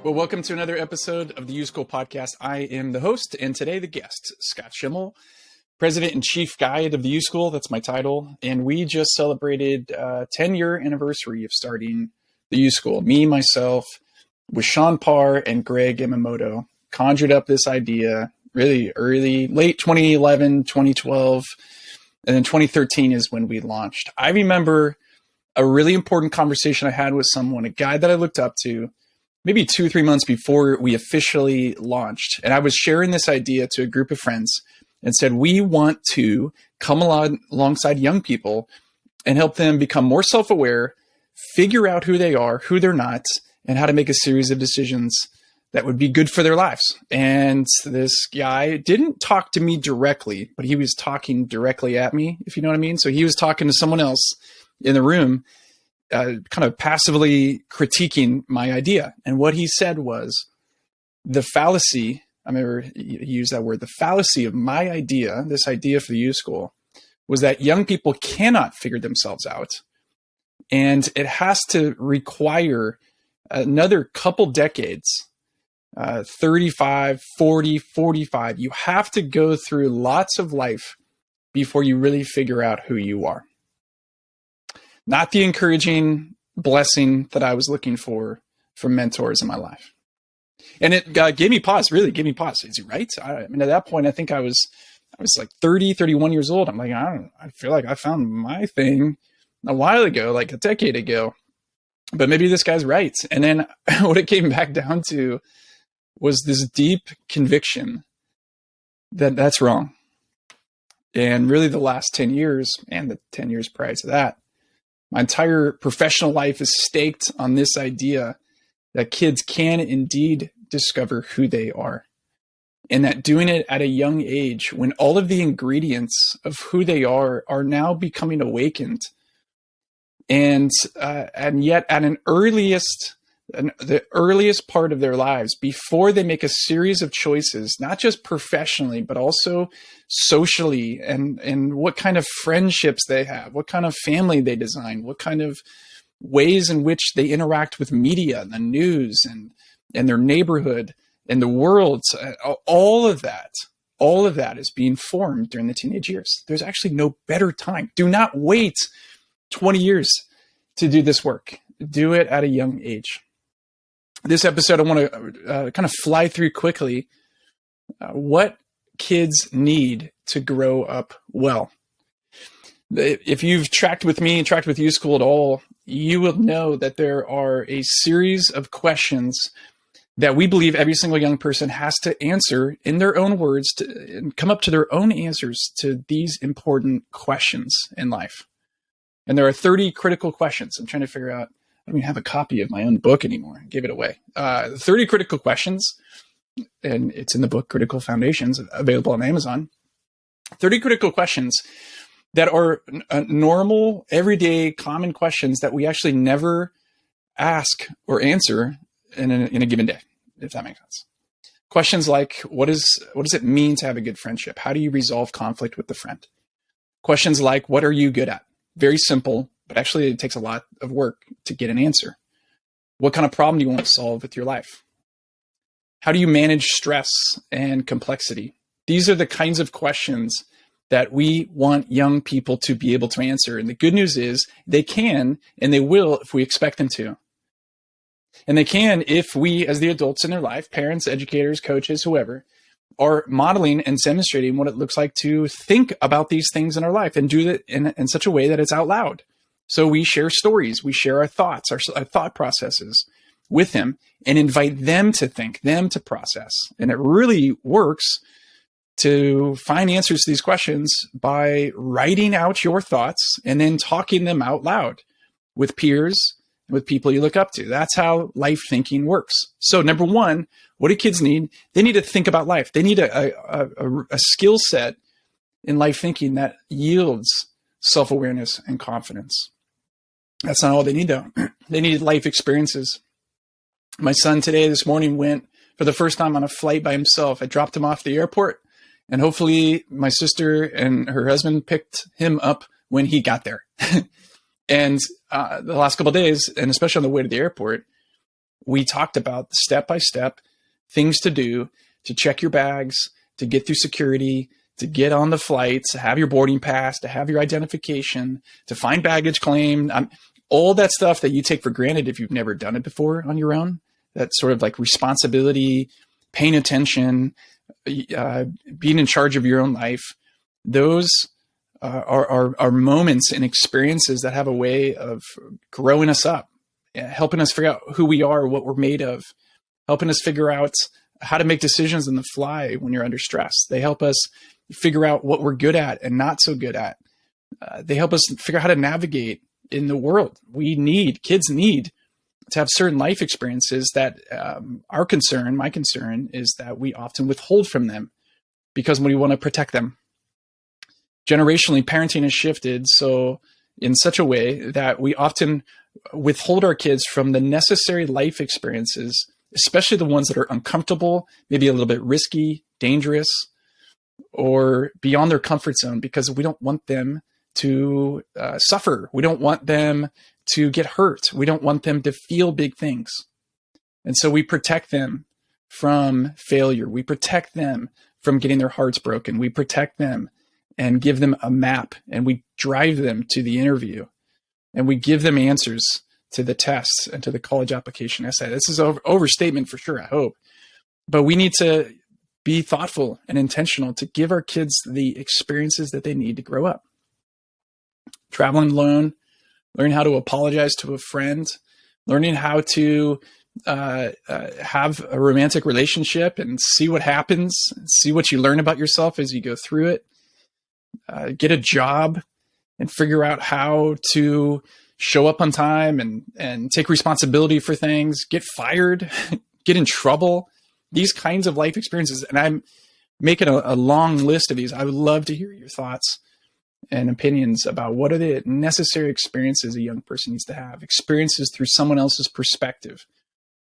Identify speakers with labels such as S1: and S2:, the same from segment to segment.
S1: Well, welcome to another episode of the YouSchool podcast. I am the host, and today the guest, Scott Schimmel, President and Chief Guide of the YouSchool. That's my title. And we just celebrated 10-year anniversary of starting the YouSchool. Me, myself, with Sean Parr and Greg Yamamoto, conjured up this idea really early, late 2011, 2012, and then 2013 is when we launched. I remember a really important conversation I had with someone, a guy that I looked up to, maybe 2 or 3 months before we officially launched. And I was sharing this idea to a group of friends and said, we want to come alongside young people and help them become more self-aware, figure out who they are, who they're not, and how to make a series of decisions that would be good for their lives. And this guy didn't talk to me directly, but he was talking directly at me, if you know what I mean. So he was talking to someone else in the room, kind of passively critiquing my idea. And what he said was, the fallacy, I remember he used that word, the fallacy of my idea, this idea for the YouSchool, was that young people cannot figure themselves out. And it has to require another couple decades, 35, 40, 45. You have to go through lots of life before you really figure out who you are. Not the encouraging blessing that I was looking for from mentors in my life. And it gave me pause, really gave me pause. Is he right? I mean, at that point, I think I was like 30, 31 years old. I'm like, I feel like I found my thing a while ago, like a decade ago, but maybe this guy's right. And then what it came back down to was this deep conviction that that's wrong. And really the last 10 years and the 10 years prior to that, my entire professional life is staked on this idea that kids can indeed discover who they are. And that doing it at a young age, when all of the ingredients of who they are now becoming awakened. And yet at the earliest part of their lives, before they make a series of choices, not just professionally, but also socially, and what kind of friendships they have, what kind of family they design, what kind of ways in which they interact with media and the news and their neighborhood and the world, all of that is being formed during the teenage years. There's actually no better time. Do not wait 20 years to do this work. Do it at a young age. This episode, I want to kind of fly through quickly what kids need to grow up well. If you've tracked with me and tracked with YouSchool at all, you will know that there are a series of questions that we believe every single young person has to answer in their own words and come up to their own answers to these important questions in life. And there are 30 critical questions. I'm trying to figure out, I don't even have a copy of my own book anymore. I gave it away. 30 critical questions, and it's in the book, Critical Foundations, available on Amazon. 30 critical questions that are normal, everyday, common questions that we actually never ask or answer in a given day, if that makes sense. Questions like, what does it mean to have a good friendship? How do you resolve conflict with a friend? Questions like, what are you good at? Very simple, but actually it takes a lot of work to get an answer. What kind of problem do you want to solve with your life? How do you manage stress and complexity? These are the kinds of questions that we want young people to be able to answer. And the good news is they can, and they will if we expect them to. And they can if we, as the adults in their life, parents, educators, coaches, whoever, are modeling and demonstrating what it looks like to think about these things in our life and do it in such a way that it's out loud. So we share stories, we share our thoughts, our thought processes with them and invite them to think, them to process. And it really works to find answers to these questions by writing out your thoughts and then talking them out loud with peers, with people you look up to. That's how life thinking works. So number one, what do kids need? They need to think about life. They need a skill set in life thinking that yields self-awareness and confidence. That's not all they need, though. They need life experiences. My son this morning went for the first time on a flight by himself. I dropped him off at the airport, and hopefully my sister and her husband picked him up when he got there. And the last couple of days, and especially on the way to the airport, we talked about the step-by-step things to do to check your bags, to get through security, to get on the flight, to have your boarding pass, to have your identification, to find baggage claim, all that stuff that you take for granted if you've never done it before on your own. That sort of like responsibility, paying attention, being in charge of your own life. Those are moments and experiences that have a way of growing us up, helping us figure out who we are, what we're made of, helping us figure out how to make decisions on the fly when you're under stress. They help us figure out what we're good at and not so good at. They help us figure out how to navigate in the world. Kids need to have certain life experiences that my concern is that we often withhold from them because we want to protect them. Generationally, parenting has shifted so in such a way that we often withhold our kids from the necessary life experiences, especially the ones that are uncomfortable, maybe a little bit risky, dangerous, or beyond their comfort zone, because we don't want them to suffer. We don't want them to get hurt. We don't want them to feel big things. And so we protect them from failure. We protect them from getting their hearts broken. We protect them and give them a map, and we drive them to the interview, and we give them answers to the tests and to the college application essay. This is an overstatement for sure, I hope. But we need to be thoughtful and intentional to give our kids the experiences that they need to grow up. Traveling alone, learning how to apologize to a friend, learning how to have a romantic relationship and see what happens, see what you learn about yourself as you go through it, get a job and figure out how to show up on time and take responsibility for things, get fired, get in trouble, these kinds of life experiences. And I'm making a long list of these. I would love to hear your thoughts and opinions about what are the necessary experiences a young person needs to have, experiences through someone else's perspective,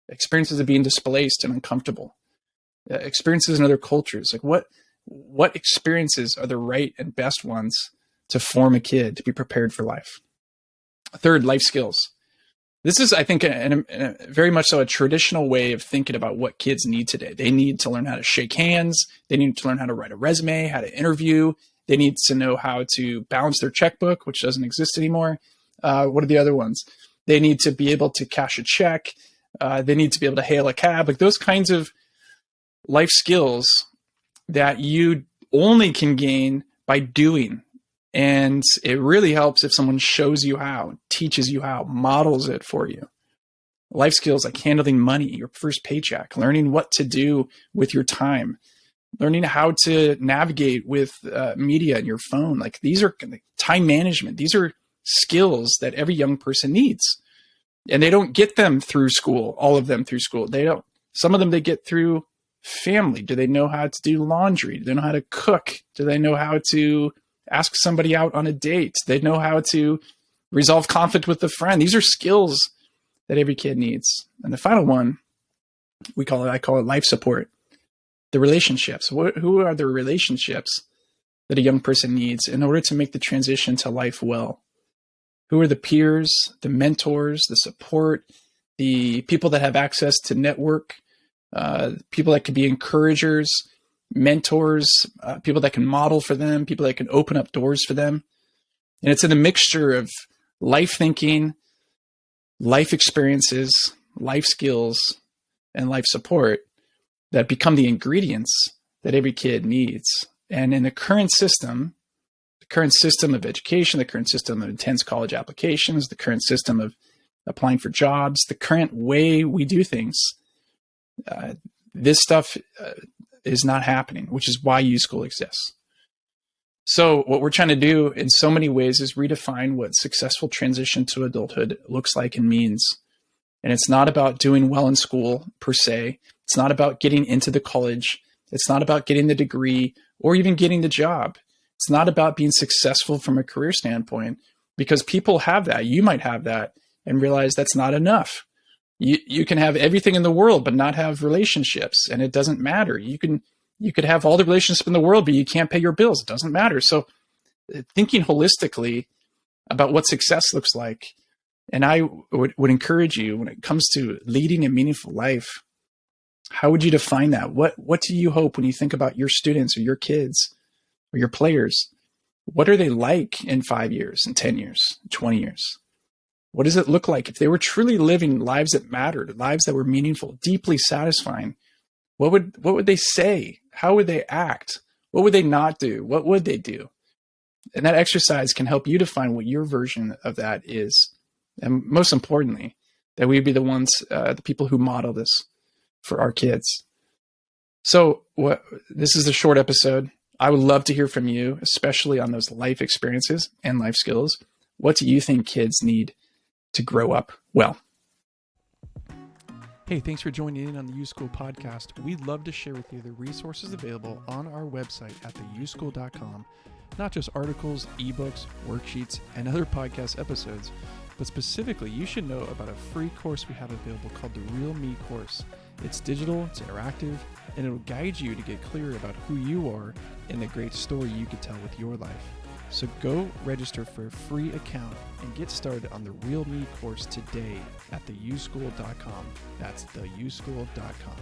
S1: experiences of being displaced and uncomfortable, experiences in other cultures. Like what experiences are the right and best ones to form a kid to be prepared for life? Third, life skills. This is, I think, very much so a traditional way of thinking about what kids need today. They need to learn how to shake hands. They need to learn how to write a resume, how to interview. They need to know how to balance their checkbook, which doesn't exist anymore. What are the other ones? They need to be able to cash a check. They need to be able to hail a cab. Like those kinds of life skills that you only can gain by doing. And it really helps if someone shows you how, teaches you how, models it for you. Life skills like handling money, your first paycheck, learning what to do with your time, learning how to navigate with media and your phone. Like these are time management. These are skills that every young person needs. And they don't get them through school, all of them through school. They don't. Some of them they get through family. Do they know how to do laundry? Do they know how to cook? Do they know how to ask somebody out on a date? They know how to resolve conflict with a friend. These are skills that every kid needs. And the final one, I call it life support. The relationships. Who are the relationships that a young person needs in order to make the transition to life well? Who are the peers, the mentors, the support, the people that have access to network, people that could be encouragers, mentors, people that can model for them, people that can open up doors for them. And it's in the mixture of life thinking, life experiences, life skills, and life support that become the ingredients that every kid needs. And in the current system of education, the current system of intense college applications, the current system of applying for jobs, the current way we do things, this stuff is not happening, which is why YouSchool exists. So what we're trying to do in so many ways is redefine what successful transition to adulthood looks like and means. And it's not about doing well in school per se. It's not about getting into the college. It's not about getting the degree or even getting the job. It's not about being successful from a career standpoint, because people have that. You might have that and realize that's not enough. You can have everything in the world, but not have relationships, and it doesn't matter. You could have all the relationships in the world, but you can't pay your bills. It doesn't matter. So thinking holistically about what success looks like And I would encourage you, when it comes to leading a meaningful life, how would you define that? What do you hope when you think about your students or your kids or your players? What are they like in 5 years, in 10 years, 20 years? What does it look like if they were truly living lives that mattered, lives that were meaningful, deeply satisfying? What would they say? How would they act? What would they not do? What would they do? And that exercise can help you define what your version of that is. And most importantly, that we'd be the ones, the people who model this for our kids. So this is a short episode. I would love to hear from you, especially on those life experiences and life skills. What do you think kids need to grow up well?
S2: Hey, thanks for joining in on the YouSchool podcast. We'd love to share with you the resources available on our website at theyouschool.com. Not just articles, ebooks, worksheets, and other podcast episodes, but specifically, you should know about a free course we have available called the Real Me course. It's digital, it's interactive, and it'll guide you to get clear about who you are and the great story you could tell with your life. So go register for a free account and get started on the Real Me course today at theyouschool.com. That's theyouschool.com.